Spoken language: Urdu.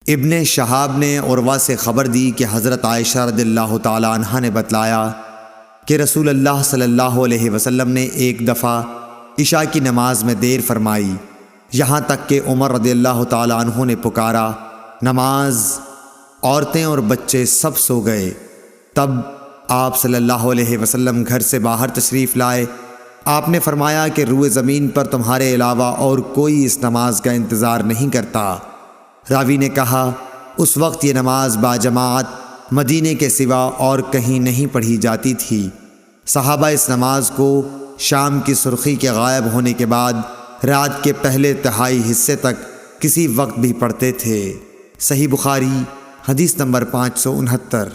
ابن شہاب نے عروہ سے خبر دی کہ حضرت عائشہ رضی اللہ تعالی عنہا نے بتلایا کہ رسول اللہ صلی اللہ علیہ وسلم نے ایک دفعہ عشاء کی نماز میں دیر فرمائی، یہاں تک کہ عمر رضی اللہ تعالی عنہ نے پکارا، نماز، عورتیں اور بچے سب سو گئے۔ تب آپ صلی اللہ علیہ وسلم گھر سے باہر تشریف لائے۔ آپ نے فرمایا کہ روئے زمین پر تمہارے علاوہ اور کوئی اس نماز کا انتظار نہیں کرتا۔ راوی نے کہا، اس وقت یہ نماز باجماعت مدینے کے سوا اور کہیں نہیں پڑھی جاتی تھی۔ صحابہ اس نماز کو شام کی سرخی کے غائب ہونے کے بعد رات کے پہلے تہائی حصے تک کسی وقت بھی پڑھتے تھے۔ صحیح بخاری حدیث نمبر 569۔